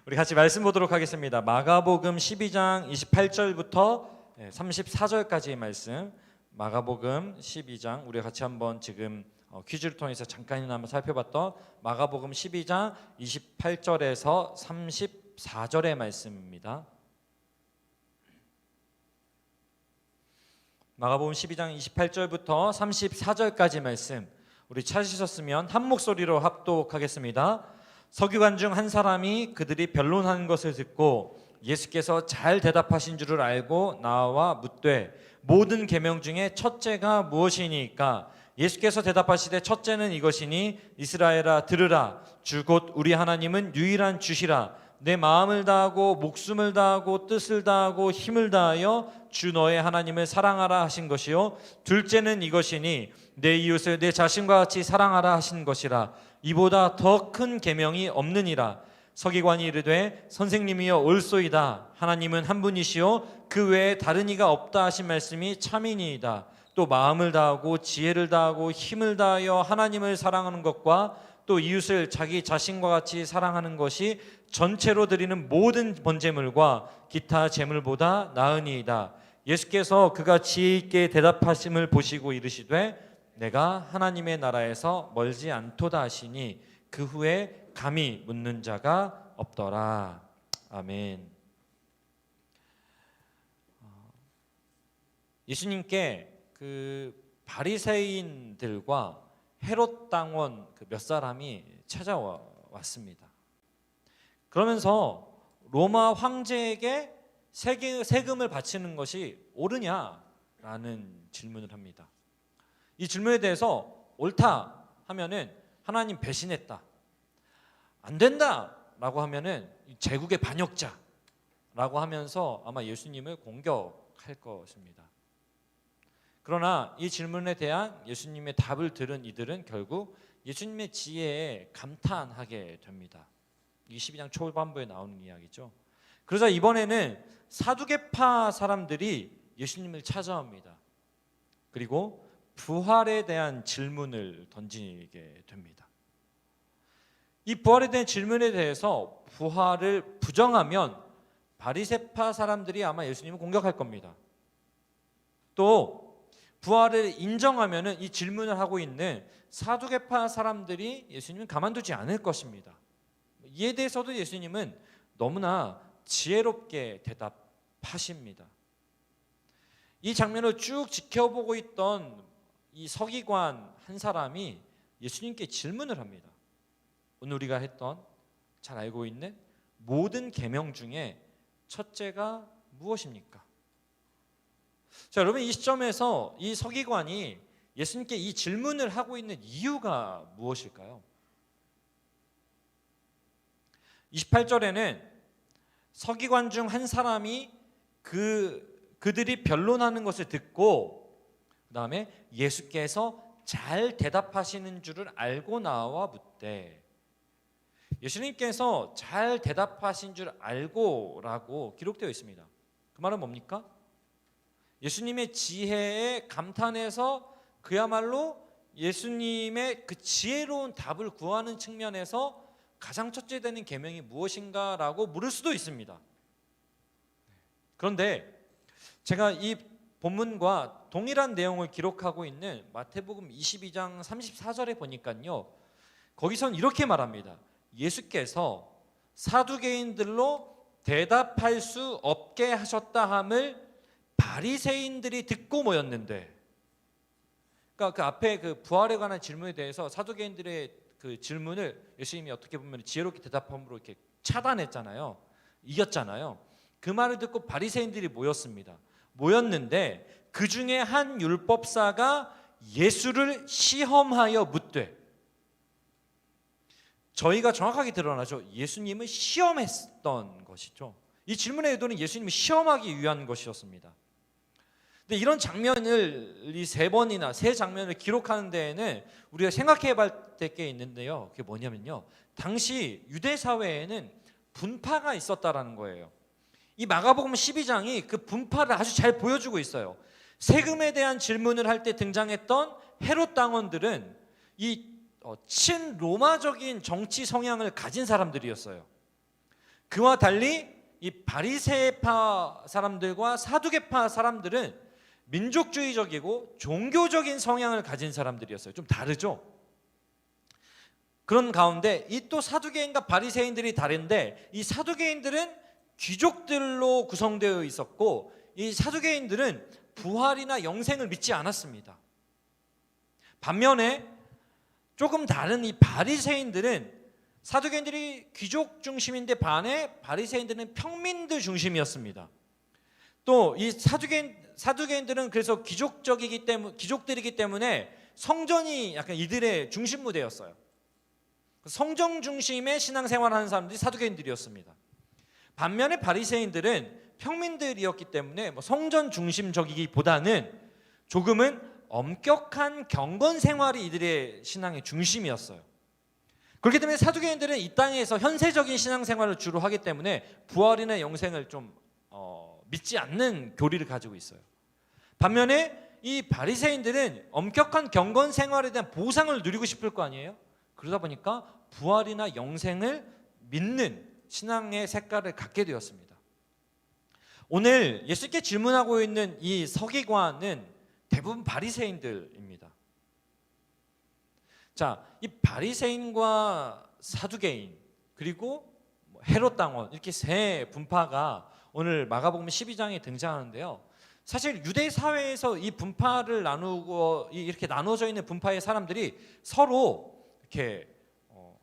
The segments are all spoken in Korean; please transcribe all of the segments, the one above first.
우리 같이 말씀 보도록 하겠습니다. 마가복음 12장 28절부터 34절까지의 말씀. 마가복음 12장 우리 같이 한번 지금 퀴즈를 통해서 잠깐이나마 살펴봤던 마가복음 12장 28절에서 34절의 말씀입니다. 마가복음 12장 28절부터 34절까지 말씀 우리 찾으셨으면 한 목소리로 합독하겠습니다. 서기관 중 한 사람이 그들이 변론하는 것을 듣고 예수께서 잘 대답하신 줄을 알고 나와 묻되 모든 계명 중에 첫째가 무엇이니까? 예수께서 대답하시되 첫째는 이것이니 이스라엘아 들으라 주 곧 우리 하나님은 유일한 주시라 내 마음을 다하고 목숨을 다하고 뜻을 다하고 힘을 다하여 주 너의 하나님을 사랑하라 하신 것이요 둘째는 이것이니 내 이웃을 내 자신과 같이 사랑하라 하신 것이라 이보다 더 큰 계명이 없느니라. 서기관이 이르되 선생님이여 옳소이다. 하나님은 한 분이시요 그 외에 다른 이가 없다 하신 말씀이 참이니이다. 또 마음을 다하고 지혜를 다하고 힘을 다하여 하나님을 사랑하는 것과 또 이웃을 자기 자신과 같이 사랑하는 것이 전체로 드리는 모든 번제물과 기타 제물보다 나으니이다. 예수께서 그가 지혜 있게 대답하심을 보시고 이르시되 내가 하나님의 나라에서 멀지 않도다 하시니 그 후에 감히 묻는 자가 없더라. 아멘. 예수님께 그 바리새인들과 헤롯 당원 몇 사람이 찾아왔습니다. 그러면서 로마 황제에게 세금을 바치는 것이 옳으냐라는 질문을 합니다. 이 질문에 대해서 옳다 하면은 하나님 배신했다, 안 된다라고 하면은 제국의 반역자라고 하면서 아마 예수님을 공격할 것입니다. 그러나 이 질문에 대한 예수님의 답을 들은 이들은 결국 예수님의 지혜에 감탄하게 됩니다. 이 12장 초반부에 나오는 이야기죠. 그러자 이번에는 사두개파 사람들이 예수님을 찾아옵니다. 그리고 부활에 대한 질문을 던지게 됩니다. 이 부활에 대한 질문에 대해서 부활을 부정하면 바리새파 사람들이 아마 예수님을 공격할 겁니다. 또 부활을 인정하면은 이 질문을 하고 있는 사두개파 사람들이 예수님을 가만두지 않을 것입니다. 이에 대해서도 예수님은 너무나 지혜롭게 대답하십니다. 이 장면을 쭉 지켜보고 있던 이 서기관 한 사람이 예수님께 질문을 합니다. 오늘 우리가 했던 잘 알고 있는 모든 계명 중에 첫째가 무엇입니까? 자, 여러분 이 시점에서 이 서기관이 예수님께 이 질문을 하고 있는 이유가 무엇일까요? 28절에는 서기관 중 한 사람이 그들이 변론하는 것을 듣고 그 다음에 예수께서 잘 대답하시는 줄을 알고 나와 묻되, 예수님께서 잘 대답하신 줄 알고라고 기록되어 있습니다. 그 말은 뭡니까? 예수님의 지혜에 감탄해서 그야말로 예수님의 그 지혜로운 답을 구하는 측면에서 가장 첫째 되는 계명이 무엇인가라고 물을 수도 있습니다. 그런데 제가 이 본문과 동일한 내용을 기록하고 있는 마태복음 22장 34절에 보니까요, 거기선 이렇게 말합니다. 예수께서 사두개인들로 대답할 수 없게 하셨다 함을 바리새인들이 듣고 모였는데, 그러니까 그 앞에 그 부활에 관한 질문에 대해서 사두개인들의 그 질문을 예수님이 어떻게 보면 지혜롭게 대답함으로 이렇게 차단했잖아요. 이겼잖아요. 그 말을 듣고 바리새인들이 모였는데 그 중에 한 율법사가 예수를 시험하여 묻되, 저희가 정확하게 드러나죠. 예수님을 시험했던 것이죠. 이 질문의 의도는 예수님을 시험하기 위한 것이었습니다. 근데 이런 장면을 이 세 장면을 기록하는 데에는 우리가 생각해 볼 게 있는데요. 그게 뭐냐면요, 당시 유대 사회에는 분파가 있었다라는 거예요. 이 마가복음 12장이 그 분파를 아주 잘 보여주고 있어요. 세금에 대한 질문을 할 때 등장했던 헤롯 당원들은 이 친로마적인 정치 성향을 가진 사람들이었어요. 그와 달리 이 바리새파 사람들과 사두개파 사람들은 민족주의적이고 종교적인 성향을 가진 사람들이었어요. 좀 다르죠? 그런 가운데 이 또 사두개인과 바리새인들이 다른데, 이 사두개인들은 귀족들로 구성되어 있었고 이 사두개인들은 부활이나 영생을 믿지 않았습니다. 반면에 조금 다른 이 바리새인들은, 사두개인들이 귀족 중심인데 반해 바리새인들은 평민들 중심이었습니다. 또 이 사두개인들은 그래서 귀족들이기 때문에 성전이 약간 이들의 중심 무대였어요. 성정 중심의 신앙생활하는 사람들이 사두개인들이었습니다. 반면에 바리새인들은 평민들이었기 때문에 성전 중심적이기보다는 조금은 엄격한 경건 생활이 이들의 신앙의 중심이었어요. 그렇기 때문에 사두개인들은 이 땅에서 현세적인 신앙생활을 주로 하기 때문에 부활이나 영생을 좀 믿지 않는 교리를 가지고 있어요. 반면에 이 바리새인들은 엄격한 경건 생활에 대한 보상을 누리고 싶을 거 아니에요? 그러다 보니까 부활이나 영생을 믿는 신앙의 색깔을 갖게 되었습니다. 오늘 예수님께 질문하고 있는 이 서기관은 대부분 바리새인들입니다. 자, 이 바리새인과 사두개인 그리고 헤롯 당원, 이렇게 세 분파가 오늘 마가복음 12장에 등장하는데요. 사실 유대 사회에서 이 분파를 나누고 이렇게 나눠져 있는 분파의 사람들이 서로 이렇게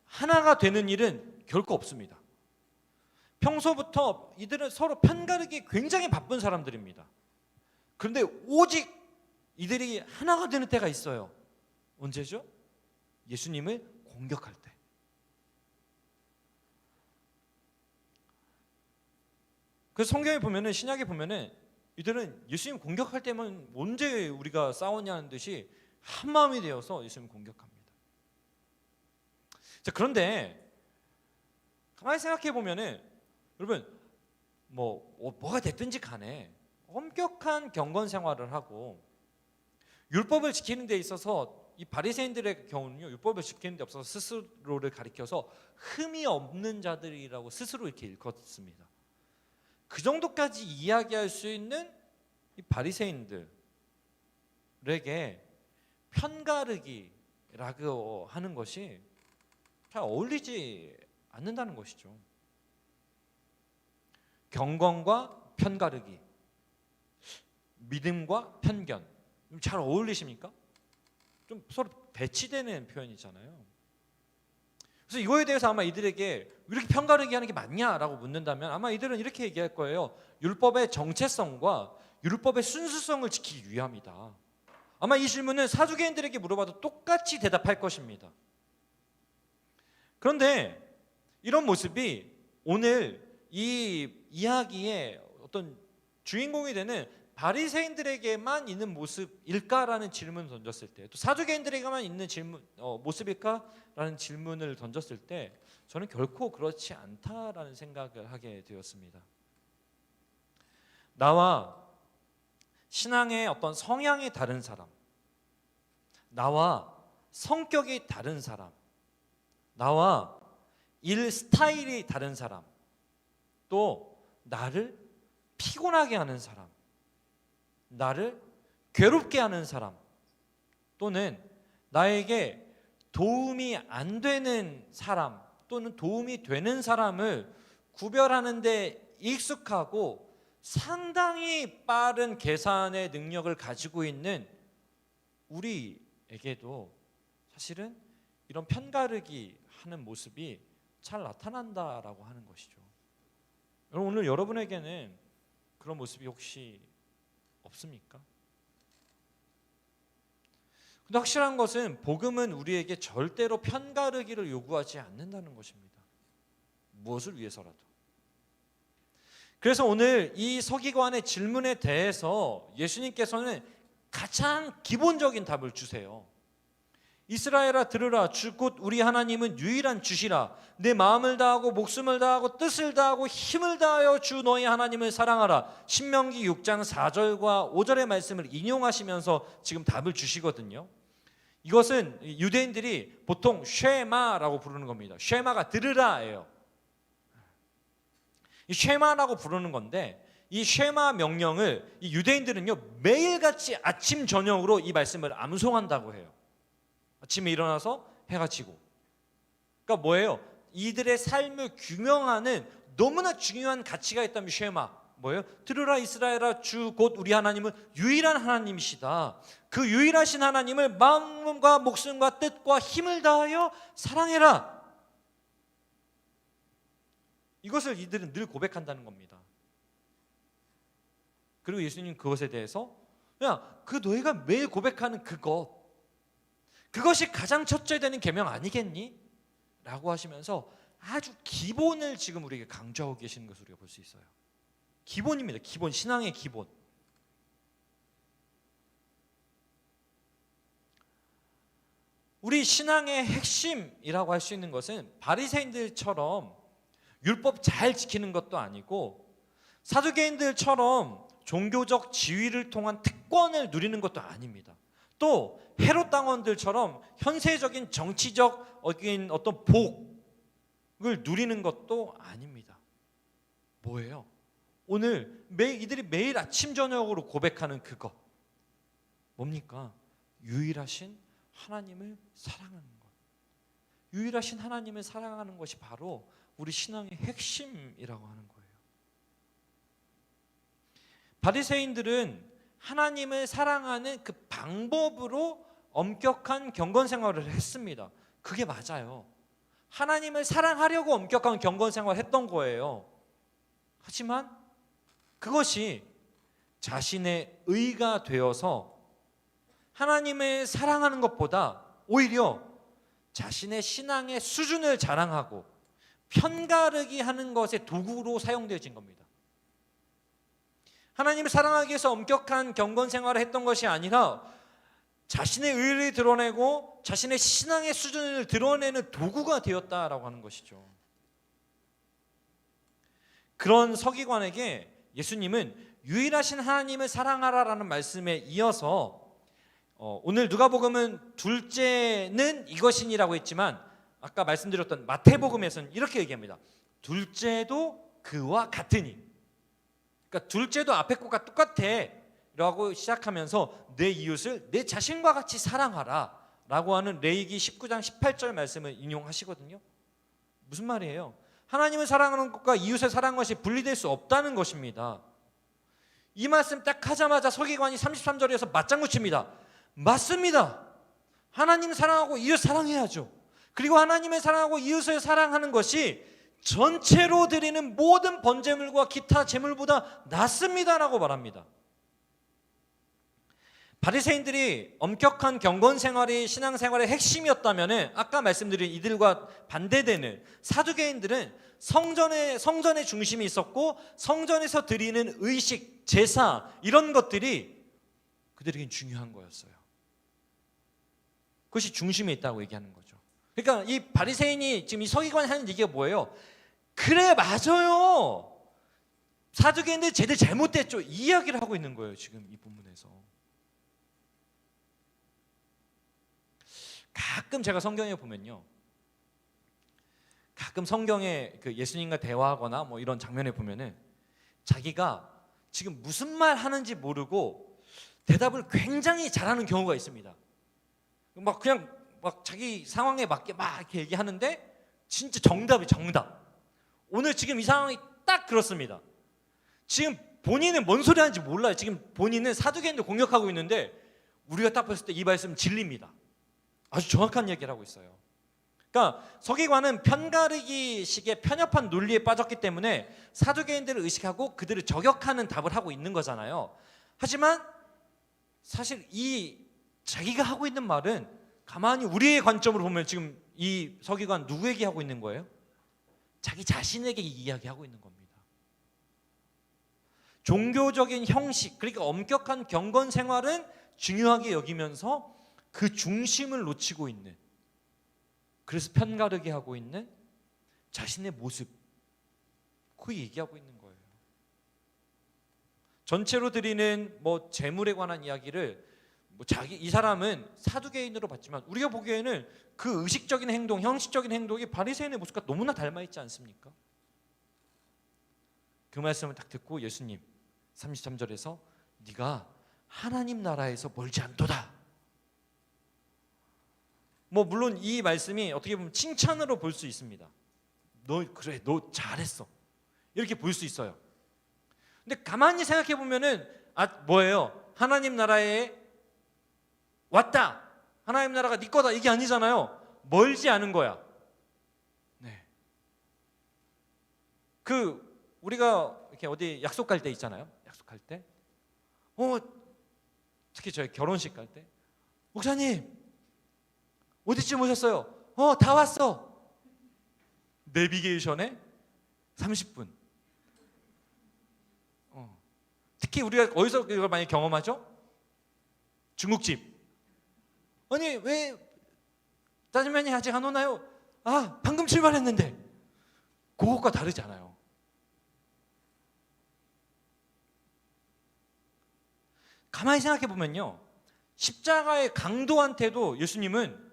하나가 되는 일은 결코 없습니다. 평소부터 이들은 서로 편가르기 굉장히 바쁜 사람들입니다. 그런데 오직 이들이 하나가 되는 때가 있어요. 언제죠? 예수님을 공격할 때. 그래서 성경에 보면은, 신약에 보면은 이들은 예수님 공격할 때만 언제 우리가 싸웠냐는 듯이 한 마음이 되어서 예수님 공격합니다. 자, 그런데 가만히 생각해 보면은 여러분 뭐가 됐든지 간에 엄격한 경건 생활을 하고 율법을 지키는 데 있어서 이 바리새인들의 경우는요, 율법을 지키는 데 없어서 스스로를 가리켜서 흠이 없는 자들이라고 스스로 이렇게 일컫습니다. 그 정도까지 이야기할 수 있는 이 바리새인들에게 편가르기라고 하는 것이 잘 어울리지 않는다는 것이죠. 경건과 편가르기, 믿음과 편견, 잘 어울리십니까? 좀 서로 배치되는 표현이잖아요. 그래서 이거에 대해서 아마 이들에게 왜 이렇게 편가르기 하는 게 맞냐라고 묻는다면 아마 이들은 이렇게 얘기할 거예요. 율법의 정체성과 율법의 순수성을 지키기 위함이다. 아마 이 질문은 사두개인들에게 물어봐도 똑같이 대답할 것입니다. 그런데 이런 모습이 오늘 이 이야기의 어떤 주인공이 되는 바리새인들에게만 있는 모습일까라는 질문을 던졌을 때, 또 사두개인들에게만 있는 모습일까라는 질문을 던졌을 때 저는 결코 그렇지 않다라는 생각을 하게 되었습니다. 나와 신앙의 어떤 성향이 다른 사람, 나와 성격이 다른 사람, 나와 일 스타일이 다른 사람, 또 나를 피곤하게 하는 사람, 나를 괴롭게 하는 사람, 또는 나에게 도움이 안 되는 사람 또는 도움이 되는 사람을 구별하는 데 익숙하고 상당히 빠른 계산의 능력을 가지고 있는 우리에게도 사실은 이런 편가르기 하는 모습이 잘 나타난다라고 하는 것이죠. 오늘 여러분에게는 그런 모습이 혹시 없습니까? 근데 확실한 것은 복음은 우리에게 절대로 편가르기를 요구하지 않는다는 것입니다. 무엇을 위해서라도. 그래서 오늘 이 서기관의 질문에 대해서 예수님께서는 가장 기본적인 답을 주세요. 이스라엘아 들으라, 주 곧 우리 하나님은 유일한 주시라. 내 마음을 다하고 목숨을 다하고 뜻을 다하고 힘을 다하여 주 너희 하나님을 사랑하라. 신명기 6장 4절과 5절의 말씀을 인용하시면서 지금 답을 주시거든요. 이것은 유대인들이 보통 쉐마라고 부르는 겁니다. 쉐마가 들으라예요. 이 쉐마라고 부르는 건데, 이 쉐마 명령을 이 유대인들은요 매일같이 아침 저녁으로 이 말씀을 암송한다고 해요. 아침에 일어나서 해가 지고. 그러니까 뭐예요? 이들의 삶을 규명하는 너무나 중요한 가치가 있다면 쉐마 뭐예요? 들으라 이스라엘아, 주 곧 우리 하나님은 유일한 하나님이시다. 그 유일하신 하나님을 마음과 목숨과 뜻과 힘을 다하여 사랑해라. 이것을 이들은 늘 고백한다는 겁니다. 그리고 예수님 그것에 대해서 그 너희가 매일 고백하는 그것이 가장 첫째 되는 계명 아니겠니? 라고 하시면서 아주 기본을 지금 우리에게 강조하고 계시는 것을 우리가 볼 수 있어요. 기본입니다. 기본, 신앙의 기본. 우리 신앙의 핵심이라고 할 수 있는 것은 바리새인들처럼 율법 잘 지키는 것도 아니고 사두개인들처럼 종교적 지위를 통한 특권을 누리는 것도 아닙니다. 또 헤롯 당원들처럼 현세적인 정치적 어떤 복을 누리는 것도 아닙니다. 뭐예요? 오늘 이들이 매일 아침 저녁으로 고백하는 그것 뭡니까? 유일하신 하나님을 사랑하는 것. 유일하신 하나님을 사랑하는 것이 바로 우리 신앙의 핵심이라고 하는 거예요. 바리새인들은 하나님을 사랑하는 그 방법으로 엄격한 경건 생활을 했습니다. 그게 맞아요. 하나님을 사랑하려고 엄격한 경건 생활을 했던 거예요. 하지만 그것이 자신의 의가 되어서 하나님을 사랑하는 것보다 오히려 자신의 신앙의 수준을 자랑하고 편가르기 하는 것의 도구로 사용되어진 겁니다. 하나님을 사랑하기 위해서 엄격한 경건 생활을 했던 것이 아니라 자신의 의를 드러내고 자신의 신앙의 수준을 드러내는 도구가 되었다라고 하는 것이죠. 그런 서기관에게 예수님은 유일하신 하나님을 사랑하라라는 말씀에 이어서 오늘 누가복음은 둘째는 이것이니라고 했지만 아까 말씀드렸던 마태복음에서는 이렇게 얘기합니다. 둘째도 그와 같으니. 그러니까 둘째도 앞에 것과 똑같아 라고 시작하면서 내 이웃을 내 자신과 같이 사랑하라 라고 하는 레위기 19장 18절 말씀을 인용하시거든요. 무슨 말이에요? 하나님을 사랑하는 것과 이웃을 사랑하는 것이 분리될 수 없다는 것입니다. 이 말씀 딱 하자마자 서기관이 33절에서 맞장구 칩니다. 맞습니다. 하나님 사랑하고 이웃 사랑해야죠. 그리고 하나님을 사랑하고 이웃을 사랑하는 것이 전체로 드리는 모든 번제물과 기타 제물보다 낫습니다라고 말합니다. 바리새인들이 엄격한 경건 생활이 신앙생활의 핵심이었다면 아까 말씀드린 이들과 반대되는 사두개인들은 성전의 중심이 있었고 성전에서 드리는 의식, 제사 이런 것들이 그들에겐 중요한 거였어요. 그것이 중심에 있다고 얘기하는 거죠. 그러니까 이 바리새인이 지금 이 서기관이 하는 얘기가 뭐예요? 그래 맞아요. 사두개인들 쟤들 잘못됐죠. 이 이야기를 하고 있는 거예요. 지금 이 부분에서. 가끔 제가 성경에 보면요. 가끔 성경에 그 예수님과 대화하거나 뭐 이런 장면에 보면은 자기가 지금 무슨 말 하는지 모르고 대답을 굉장히 잘하는 경우가 있습니다. 막 그냥 막 자기 상황에 맞게 막 이렇게 얘기하는데 진짜 정답이 정답. 오늘 지금 이 상황이 딱 그렇습니다. 지금 본인은 뭔 소리 하는지 몰라요. 지금 본인은 사두개인들 공격하고 있는데 우리가 딱 봤을 때 이 말씀 진리입니다. 아주 정확한 얘기를 하고 있어요. 그러니까 서기관은 편가르기식의 편협한 논리에 빠졌기 때문에 사두개인들을 의식하고 그들을 저격하는 답을 하고 있는 거잖아요. 하지만 사실 이 자기가 하고 있는 말은 가만히 우리의 관점으로 보면 지금 이 서기관 누구에게 하고 있는 거예요? 자기 자신에게 이야기하고 있는 겁니다. 종교적인 형식, 그러니까 엄격한 경건 생활은 중요하게 여기면서 그 중심을 놓치고 있는, 그래서 편가르게 하고 있는 자신의 모습, 그 얘기하고 있는 거예요. 전체로 드리는 뭐 재물에 관한 이야기를 이 사람은 사두개인으로 봤지만 우리가 보기에는 그 의식적인 행동, 형식적인 행동이 바리새인의 모습과 너무나 닮아 있지 않습니까? 그 말씀을 딱 듣고 예수님 33절에서 네가 하나님 나라에서 멀지 않도다. 뭐 물론 이 말씀이 어떻게 보면 칭찬으로 볼 수 있습니다. 너 잘했어, 이렇게 볼 수 있어요. 근데 가만히 생각해 보면은 뭐예요? 하나님 나라에 왔다, 하나님 나라가 네 거다, 이게 아니잖아요. 멀지 않은 거야. 네. 우리가 이렇게 어디 약속 갈 때 있잖아요. 약속할 때, 특히 저희 결혼식 갈 때, 목사님 어디쯤 오셨어요? 다 왔어. 내비게이션에 30분. 특히 우리가 어디서 이걸 많이 경험하죠? 중국집. 아니 왜 짜장면이 아직 안 오나요? 방금 출발했는데. 그것과 다르지 않아요. 가만히 생각해 보면요, 십자가의 강도한테도 예수님은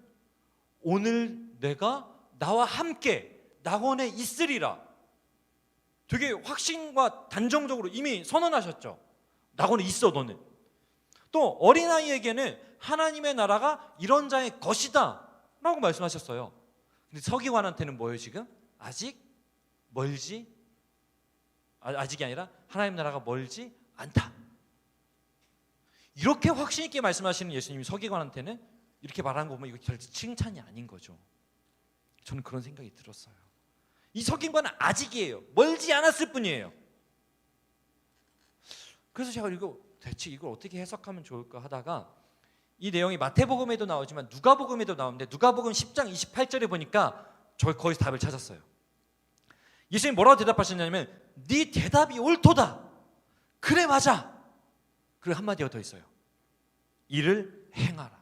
오늘 내가 나와 함께 낙원에 있으리라, 되게 확신과 단정적으로 이미 선언하셨죠. 낙원에 있어 너는. 또 어린아이에게는 하나님의 나라가 이런 자의 것이다 라고 말씀하셨어요. 근데 서기관한테는 뭐예요 지금? 아직 멀지, 아직이 아니라 하나님 나라가 멀지 않다. 이렇게 확신 있게 말씀하시는 예수님이 서기관한테는 이렇게 말하는 거 보면 이거 절대 칭찬이 아닌 거죠. 저는 그런 생각이 들었어요. 이 서기관은 아직이에요. 멀지 않았을 뿐이에요. 그래서 제가 대체 이걸 어떻게 해석하면 좋을까 하다가 이 내용이 마태복음에도 나오지만 누가복음에도 나오는데 누가복음 10장 28절에 보니까 저 거기서 답을 찾았어요. 예수님이 뭐라고 대답하셨냐면 네 대답이 옳도다. 그래 맞아. 그리고 한마디가 더 있어요. 이를 행하라.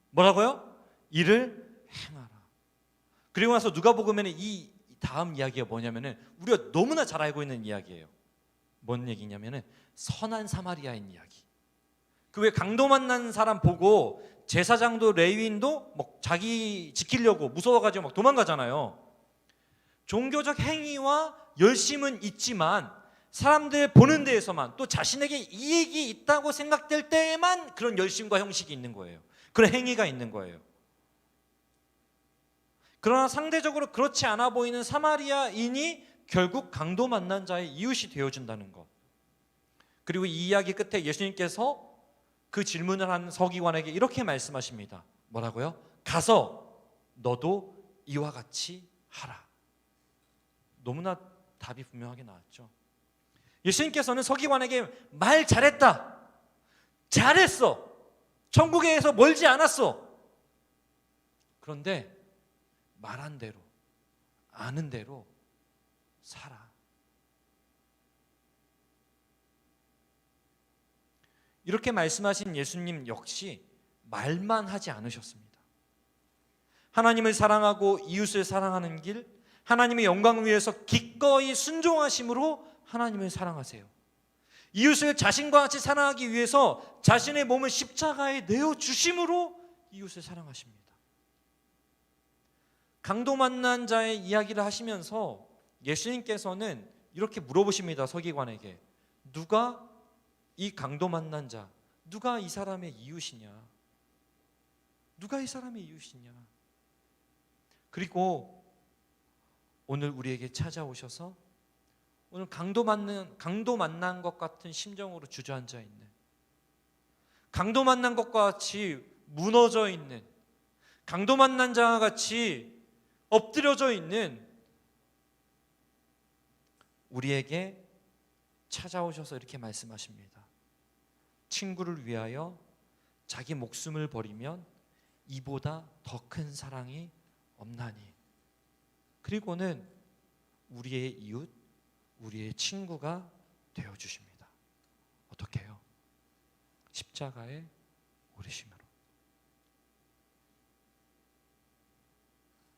뭐라고요? 이를 행하라. 그리고 나서 누가복음에는 이 다음 이야기가 뭐냐면은 우리가 너무나 잘 알고 있는 이야기예요. 뭔 얘기냐면은 선한 사마리아인 이야기. 그 왜 강도 만난 사람 보고 제사장도 레위인도 막 자기 지키려고 무서워가지고 막 도망가잖아요. 종교적 행위와 열심은 있지만 사람들 보는 데에서만, 또 자신에게 이익이 있다고 생각될 때에만 그런 열심과 형식이 있는 거예요. 그런 행위가 있는 거예요. 그러나 상대적으로 그렇지 않아 보이는 사마리아인이 결국 강도 만난 자의 이웃이 되어준다는 것. 그리고 이 이야기 끝에 예수님께서 그 질문을 한 서기관에게 이렇게 말씀하십니다. 뭐라고요? 가서 너도 이와 같이 하라. 너무나 답이 분명하게 나왔죠. 예수님께서는 서기관에게 말 잘했다, 잘했어, 천국에서 멀지 않았어. 그런데 말한 대로, 아는 대로 살아. 이렇게 말씀하신 예수님 역시 말만 하지 않으셨습니다. 하나님을 사랑하고 이웃을 사랑하는 길, 하나님의 영광을 위해서 기꺼이 순종하심으로 하나님을 사랑하세요. 이웃을 자신과 같이 사랑하기 위해서 자신의 몸을 십자가에 내어주심으로 이웃을 사랑하십니다. 강도 만난 자의 이야기를 하시면서 예수님께서는 이렇게 물어보십니다. 서기관에게 누가 이 강도 만난 자, 누가 이 사람의 이웃이냐? 누가 이 사람의 이웃이냐? 그리고 오늘 우리에게 찾아오셔서 오늘 강도 만난 것 같은 심정으로 주저앉아 있는, 강도 만난 것과 같이 무너져 있는, 강도 만난 자와 같이 엎드려져 있는 우리에게 찾아오셔서 이렇게 말씀하십니다. 친구를 위하여 자기 목숨을 버리면 이보다 더 큰 사랑이 없나니. 그리고는 우리의 이웃, 우리의 친구가 되어주십니다. 어떻게 해요? 십자가에 오르심으로.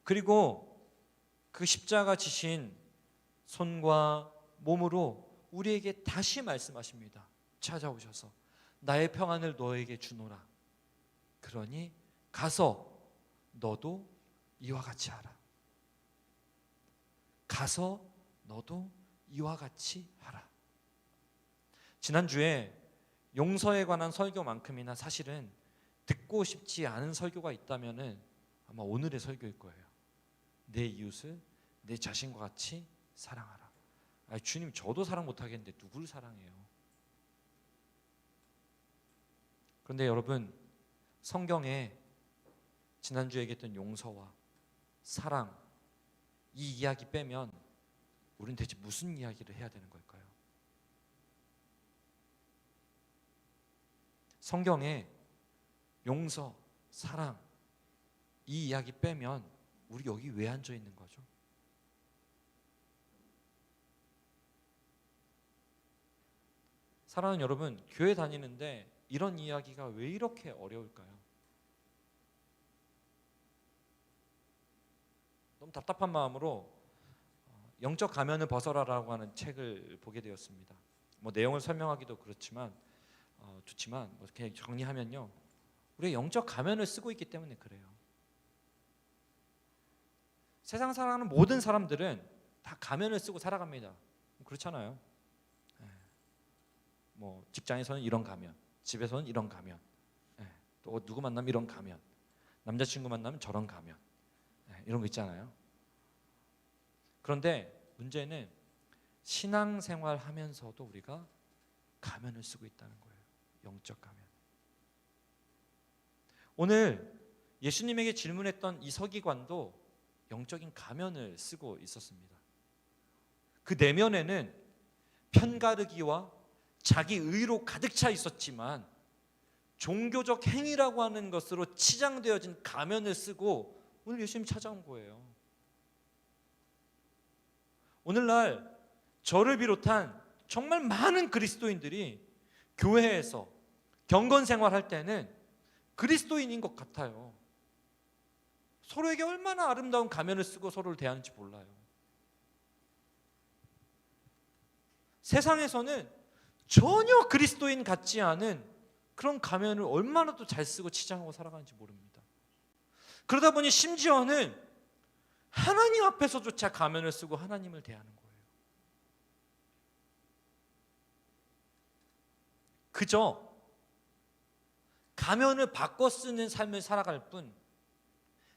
그리고 그 십자가 지신 손과 몸으로 우리에게 다시 말씀하십니다. 찾아오셔서 나의 평안을 너에게 주노라. 그러니 가서 너도 이와 같이 하라. 가서 너도 이와 같이 하라. 지난주에 용서에 관한 설교만큼이나 사실은 듣고 싶지 않은 설교가 있다면은 아마 오늘의 설교일 거예요. 내 이웃을 내 자신과 같이 사랑하라. 아니, 주님, 저도 사랑 못하겠는데 누굴 사랑해요? 그런데 여러분, 성경에 지난주에 얘기했던 용서와 사랑, 이 이야기 빼면 우리는 대체 무슨 이야기를 해야 되는 걸까요? 성경에 용서, 사랑, 이 이야기 빼면 우리 여기 왜 앉아 있는 거죠? 사랑하는 여러분, 교회 다니는데 이런 이야기가 왜 이렇게 어려울까요? 너무 답답한 마음으로 영적 가면을 벗어라라고 하는 책을 보게 되었습니다. 뭐 내용을 설명하기도 그렇지만 좋지만 그냥 정리하면요, 우리가 영적 가면을 쓰고 있기 때문에 그래요. 세상 살아가는 모든 사람들은 다 가면을 쓰고 살아갑니다. 그렇잖아요. 뭐 직장에서는 이런 가면, 집에서는 이런 가면, 또 누구 만나면 이런 가면, 남자친구 만나면 저런 가면, 이런 거 있잖아요. 그런데 문제는 신앙생활 하면서도 우리가 가면을 쓰고 있다는 거예요. 영적 가면. 오늘 예수님에게 질문했던 이 서기관도 영적인 가면을 쓰고 있었습니다. 그 내면에는 편가르기와 자기 의로 가득 차 있었지만 종교적 행위라고 하는 것으로 치장되어진 가면을 쓰고 오늘 예수님 찾아온 거예요. 오늘날 저를 비롯한 정말 많은 그리스도인들이 교회에서 경건 생활할 때는 그리스도인인 것 같아요. 서로에게 얼마나 아름다운 가면을 쓰고 서로를 대하는지 몰라요. 세상에서는 전혀 그리스도인 같지 않은 그런 가면을 얼마나 또 잘 쓰고 치장하고 살아가는지 모릅니다. 그러다 보니 심지어는 하나님 앞에서조차 가면을 쓰고 하나님을 대하는 거예요. 그저 가면을 바꿔 쓰는 삶을 살아갈 뿐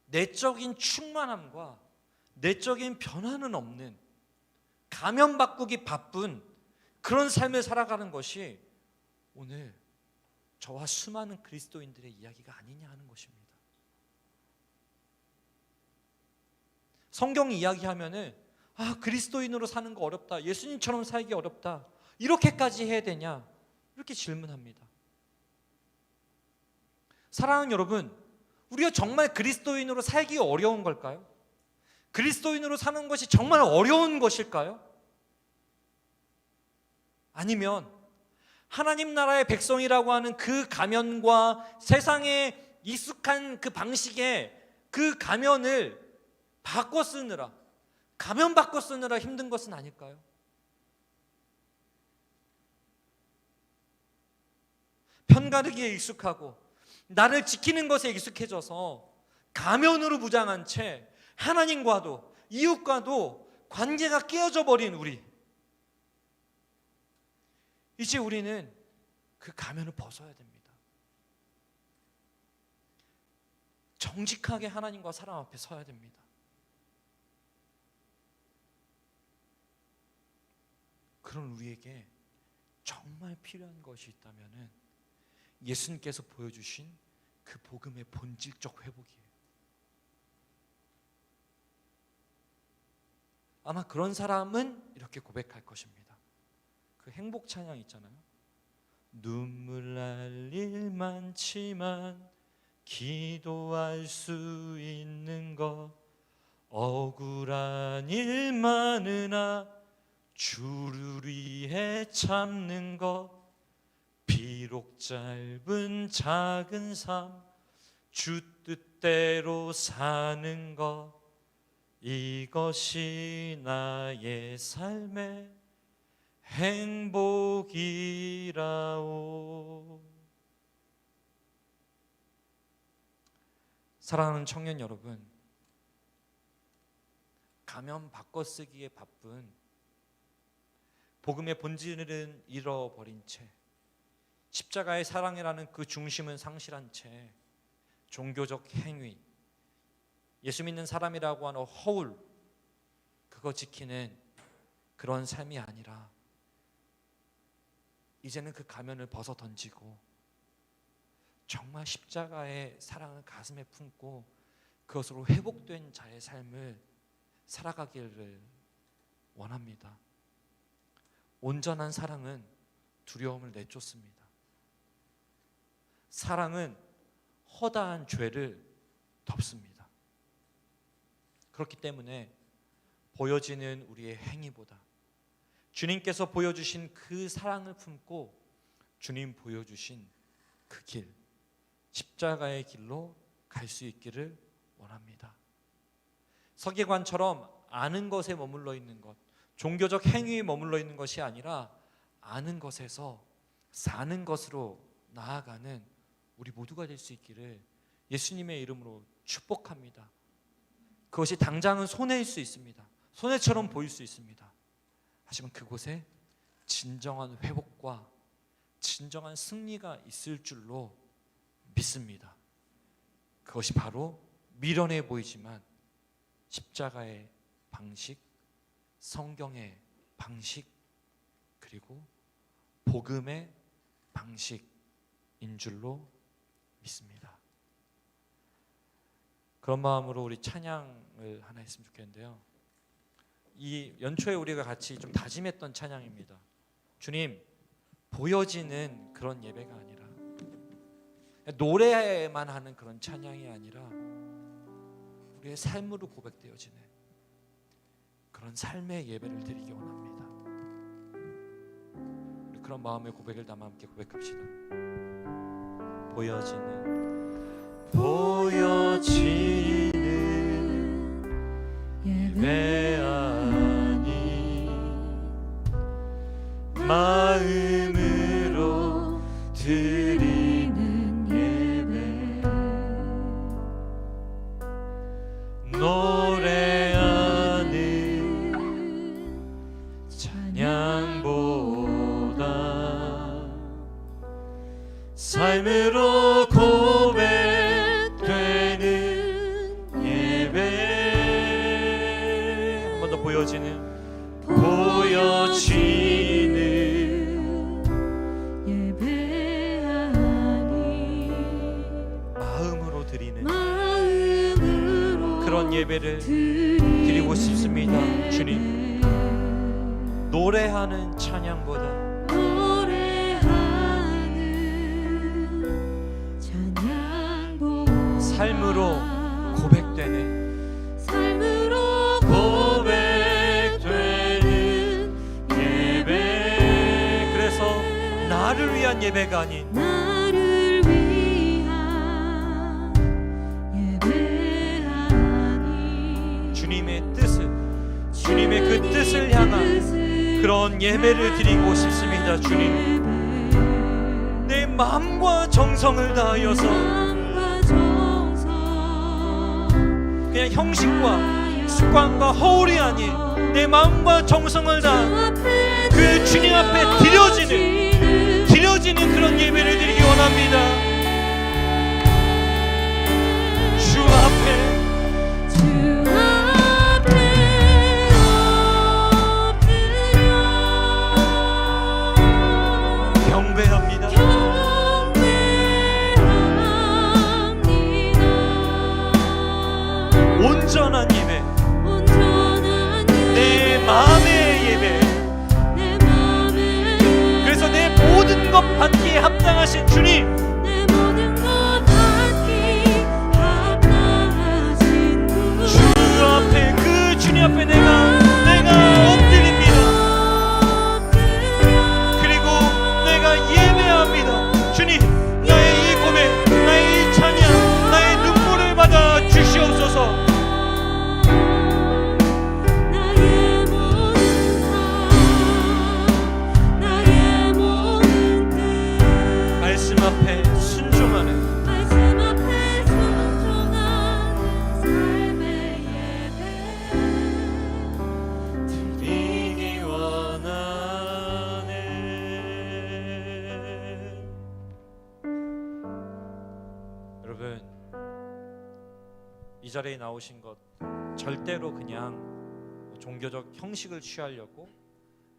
내적인 충만함과 내적인 변화는 없는, 가면 바꾸기 바쁜 그런 삶을 살아가는 것이 오늘 저와 수많은 그리스도인들의 이야기가 아니냐 하는 것입니다. 성경이 이야기하면은 그리스도인으로 사는 거 어렵다, 예수님처럼 살기 어렵다, 이렇게까지 해야 되냐, 이렇게 질문합니다. 사랑하는 여러분, 우리가 정말 그리스도인으로 살기 어려운 걸까요? 그리스도인으로 사는 것이 정말 어려운 것일까요? 아니면 하나님 나라의 백성이라고 하는 그 가면과 세상에 익숙한 그 방식의 그 가면을 바꿔 쓰느라, 가면 바꿔 쓰느라 힘든 것은 아닐까요? 편가르기에 익숙하고 나를 지키는 것에 익숙해져서 가면으로 무장한 채 하나님과도 이웃과도 관계가 깨어져 버린 우리, 이제 우리는 그 가면을 벗어야 됩니다. 정직하게 하나님과 사람 앞에 서야 됩니다. 그런 우리에게 정말 필요한 것이 있다면 예수님께서 보여주신 그 복음의 본질적 회복이에요. 아마 그런 사람은 이렇게 고백할 것입니다. 그 행복 찬양 있잖아요. 눈물 날 일 많지만 기도할 수 있는 것, 억울한 일 많으나 주를 위해 참는 것, 비록 짧은 작은 삶 주 뜻대로 사는 것, 이것이 나의 삶의 행복이라오. 사랑하는 청년 여러분, 가면 바꿔쓰기에 바쁜 복음의 본질은 잃어버린 채, 십자가의 사랑이라는 그 중심은 상실한 채 종교적 행위, 예수 믿는 사람이라고 하는 허울, 그거 지키는 그런 삶이 아니라 이제는 그 가면을 벗어 던지고 정말 십자가의 사랑을 가슴에 품고 그것으로 회복된 자의 삶을 살아가기를 원합니다. 온전한 사랑은 두려움을 내쫓습니다. 사랑은 허다한 죄를 덮습니다. 그렇기 때문에 보여지는 우리의 행위보다 주님께서 보여주신 그 사랑을 품고 주님 보여주신 그 길, 십자가의 길로 갈 수 있기를 원합니다. 서기관처럼 아는 것에 머물러 있는 것, 종교적 행위에 머물러 있는 것이 아니라 아는 것에서 사는 것으로 나아가는 우리 모두가 될 수 있기를 예수님의 이름으로 축복합니다. 그것이 당장은 손해일 수 있습니다. 손해처럼 보일 수 있습니다. 하지만 그곳에 진정한 회복과 진정한 승리가 있을 줄로 믿습니다. 그것이 바로 미련해 보이지만 십자가의 방식, 성경의 방식, 그리고 복음의 방식인 줄로 믿습니다. 그런 마음으로 우리 찬양을 하나 했으면 좋겠는데요, 이 연초에 우리가 같이 좀 다짐했던 찬양입니다. 주님, 보여지는 그런 예배가 아니라, 노래만 하는 그런 찬양이 아니라 우리의 삶으로 고백되어지는 그런 삶의 예배를 드리기 원합니다. 우리 그런 마음의 고백을 담아 함께 고백합시다. 보여지는 예배 아니, 마음으로 드리는 예배, 노래하는 찬양보다 삶으로 고백되는 예배, 한 번 더 보여지는 예배 아니, 마음으로 드리는 그런 예배를 드리고 싶습니다. 주님, 노래하는 찬양보다 삶으로 고백되는 예배, 그래서 나를 위한 예배가 아닌 나를 위한 예배 아닌 주님의 뜻을, 주님의 그 뜻을 향한 그런 예배를 드리고 싶습니다. 주님, 내 마음과 정성을 다하여서 그냥 형식과 습관과 허울이 아닌 내 마음과 정성을 다한 그 주님 앞에 드려지는 그런 예배를 드리기 원합니다. 주 앞에 경배합니다. 온전한 예배, 내 마음의 예배, 그래서 내 모든 것 받기에 합당하신 주님, 주 앞에, 그 주님 앞에 내가 엎드립니다. 그리고 내가 예배합니다. 주님, 나의 이 고백, 나의 이 찬양, 나의 눈물을 받아 주시옵소서. 말씀 앞에 자리에 나오신 것 절대로 그냥 종교적 형식을 취하려고,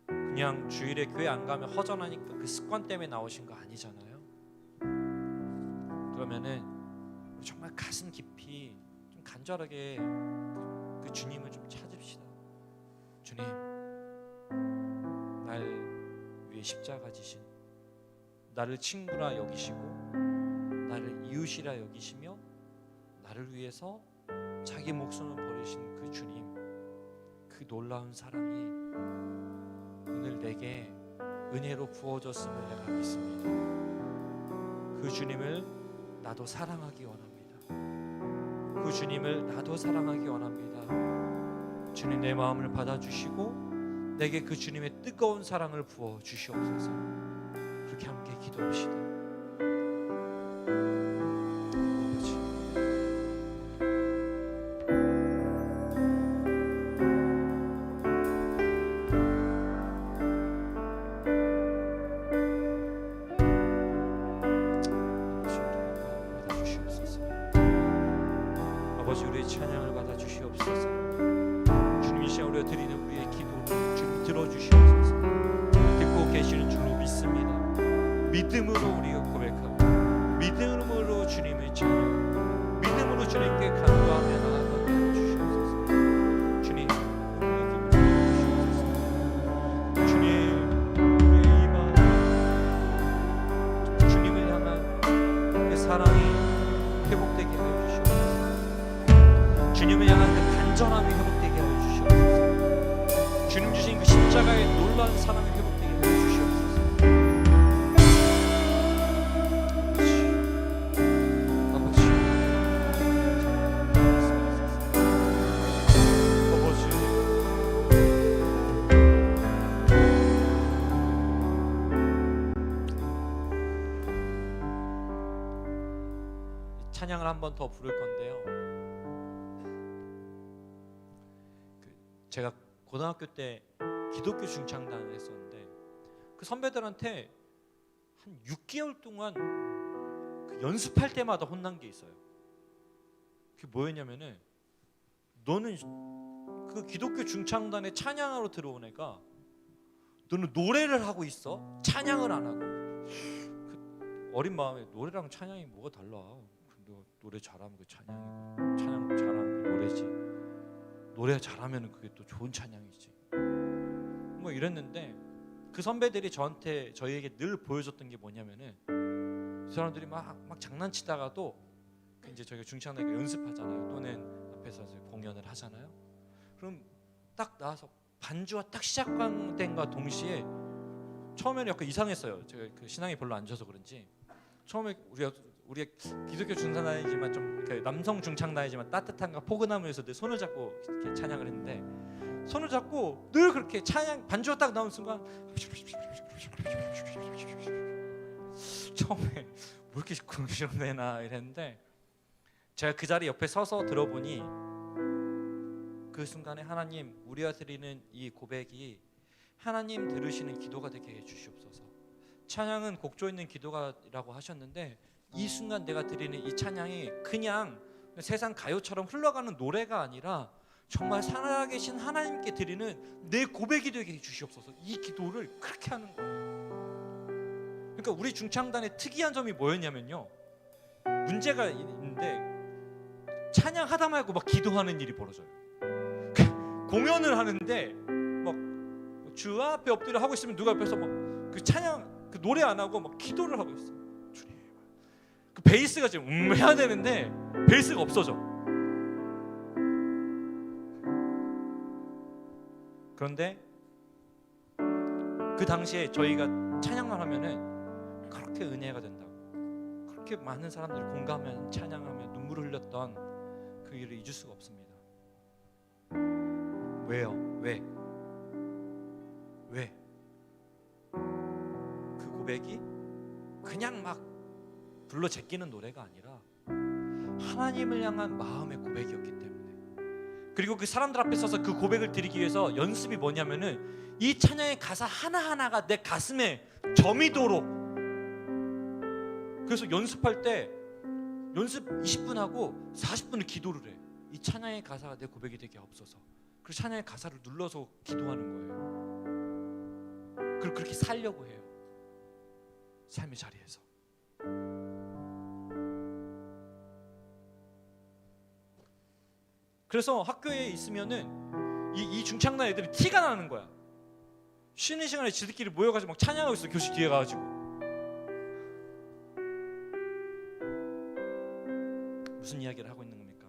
그냥 주일에 교회 안 가면 허전하니까 그 습관 때문에 나오신 거 아니잖아요. 그러면은 정말 가슴 깊이 좀 간절하게 그 주님을 좀 찾읍시다. 주님, 날 위해 십자가 지신, 나를 친구라 여기시고 나를 이웃이라 여기시며 나를 위해서 자기 목숨을 버리신 그 주님, 그 놀라운 사랑이 오늘 내게 은혜로 부어졌음을 내가 믿습니다. 그 주님을 나도 사랑하기 원합니다. 그 주님을 나도 사랑하기 원합니다. 주님, 내 마음을 받아주시고 내게 그 주님의 뜨거운 사랑을 부어 주시옵소서. 그렇게 함께 기도합시다. 아버지, 우리의 찬양을 받아 주시옵소서. 주님, 이 시간 우리가 드리는 우리의 기도를 주님 들어주시옵소서. 듣고 계시는 줄로 믿습니다. 믿음으로 우리가 고백하고 믿음으로 주님을 찬양, 믿음으로 주님께 간구하며 나아가게 주시옵소서. 주님, 우리의 기도 들어주시옵소서. 주님, 우리의 이 마음, 주님을 향한 그 사랑이 회복되게 하여 주시옵소서. 주님을 향한 그 간절함이 회복되게 하여 주시옵소서. 주님 주신 그 십자가의 놀라운 사랑이 회복되게 하여 주시옵소서. 아버지, 찬양을 한 번 더 부를 건데요. 제가 고등학교 때 기독교 중창단을 했었는데 그 선배들한테 한 6개월 동안 그 연습할 때마다 혼난 게 있어요. 그게 뭐였냐면은, 너는 그 기독교 중창단에 찬양하러 들어온 애가 너는 노래를 하고 있어? 찬양을 안 하고. 그 어린 마음에 노래랑 찬양이 뭐가 달라? 너 노래 잘하면 그 찬양이고, 찬양 잘하면 그 노래지. 노래 잘하면 그게 또 좋은 찬양이지. 뭐 이랬는데, 그 선배들이 저희에게 늘 보여줬던 게 뭐냐면은, 그 사람들이 막 장난치다가도 이제 저희가 중창단에 연습하잖아요. 또는 앞에서 공연을 하잖아요. 그럼 딱 나와서 반주가 딱 시작된과 동시에 처음에는 약간 이상했어요. 제가 그 신앙이 별로 안 좋아서 그런지 처음에 우리가 기독교 중창단이지만 좀 그 남성 중창단이지만 따뜻한가 포근함에서 늘 손을 잡고 이렇게 찬양을 했는데, 손을 잡고 늘 그렇게 찬양 반주가 딱 나오는 순간 처음에 뭐 이렇게 그러시려나 이랬는데, 제가 그 자리 옆에 서서 들어보니 그 순간에 하나님, 우리가 드리는 이 고백이 하나님 들으시는 기도가 되게 해주시옵소서. 찬양은 곡조 있는 기도가라고 하셨는데, 이 순간 내가 드리는 이 찬양이 그냥 세상 가요처럼 흘러가는 노래가 아니라 정말 살아계신 하나님께 드리는 내 고백이 되게 해주시옵소서. 이 기도를 그렇게 하는 거예요. 그러니까 우리 중창단의 특이한 점이 뭐였냐면요, 문제가 있는데 찬양하다 말고 막 기도하는 일이 벌어져요. 공연을 하는데 막 주 앞에 엎드려 하고 있으면 누가 옆에서 막 그 찬양 그 노래 안 하고 막 기도를 하고 있어. 주님, 그 베이스가 지금 해야 되는데 베이스가 없어져. 그런데 그 당시에 저희가 찬양만 하면은 그렇게 은혜가 된다고, 그렇게 많은 사람들이 공감하면 찬양하며 눈물을 흘렸던 그 일을 잊을 수가 없습니다. 왜요? 왜? 그 고백이 그냥 막 불러 제끼는 노래가 아니라 하나님을 향한 마음의 고백이었기 때문에. 그리고 그 사람들 앞에 서서 그 고백을 드리기 위해서 연습이 뭐냐면은, 이 찬양의 가사 하나하나가 내 가슴에 점이도록. 그래서 연습할 때 연습 20분 하고 40분을 기도를 해. 이 찬양의 가사가 내 고백이 되게 없어서. 그리고 찬양의 가사를 눌러서 기도하는 거예요. 그리고 그렇게 살려고 해요. 삶의 자리에서. 그래서 학교에 있으면은 이 중창단 애들이 티가 나는 거야. 쉬는 시간에 지들끼리 모여가지고 막 찬양하고 있어. 교실 뒤에 가가지고. 무슨 이야기를 하고 있는 겁니까?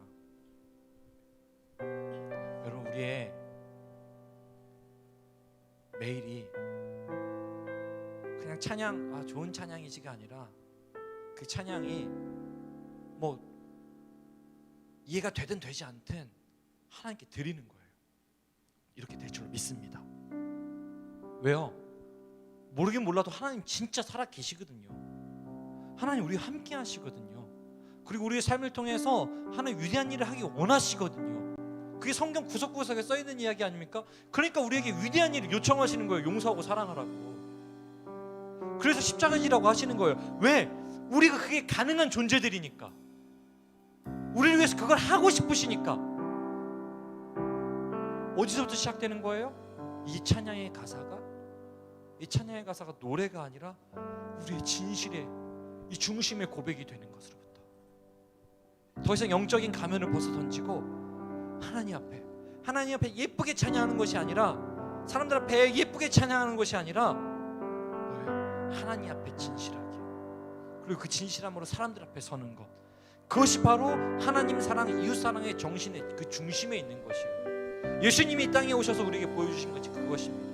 여러분, 우리의 매일이 그냥 찬양, 좋은 찬양이지가 아니라 그 찬양이 뭐 이해가 되든 되지 않든 하나님께 드리는 거예요. 이렇게 될 줄 믿습니다. 왜요? 모르긴 몰라도 하나님 진짜 살아 계시거든요. 하나님 우리와 함께 하시거든요. 그리고 우리의 삶을 통해서 하나님 위대한 일을 하기 원하시거든요. 그게 성경 구석구석에 써있는 이야기 아닙니까? 그러니까 우리에게 위대한 일을 요청하시는 거예요. 용서하고 사랑하라고. 그래서 십자가 지라고 하시는 거예요. 왜? 우리가 그게 가능한 존재들이니까. 우리를 위해서 그걸 하고 싶으시니까. 어디서부터 시작되는 거예요? 이 찬양의 가사가 노래가 아니라 우리의 진실의 이 중심의 고백이 되는 것으로부터 더 이상 영적인 가면을 벗어 던지고 하나님 앞에 예쁘게 찬양하는 것이 아니라, 사람들 앞에 예쁘게 찬양하는 것이 아니라 뭐예요? 하나님 앞에 진실하게, 그리고 그 진실함으로 사람들 앞에 서는 것, 그것이 바로 하나님 사랑, 이웃 사랑의 정신의 그 중심에 있는 것이에요. 예수님이 이 땅에 오셔서 우리에게 보여주신 것이 그것입니다.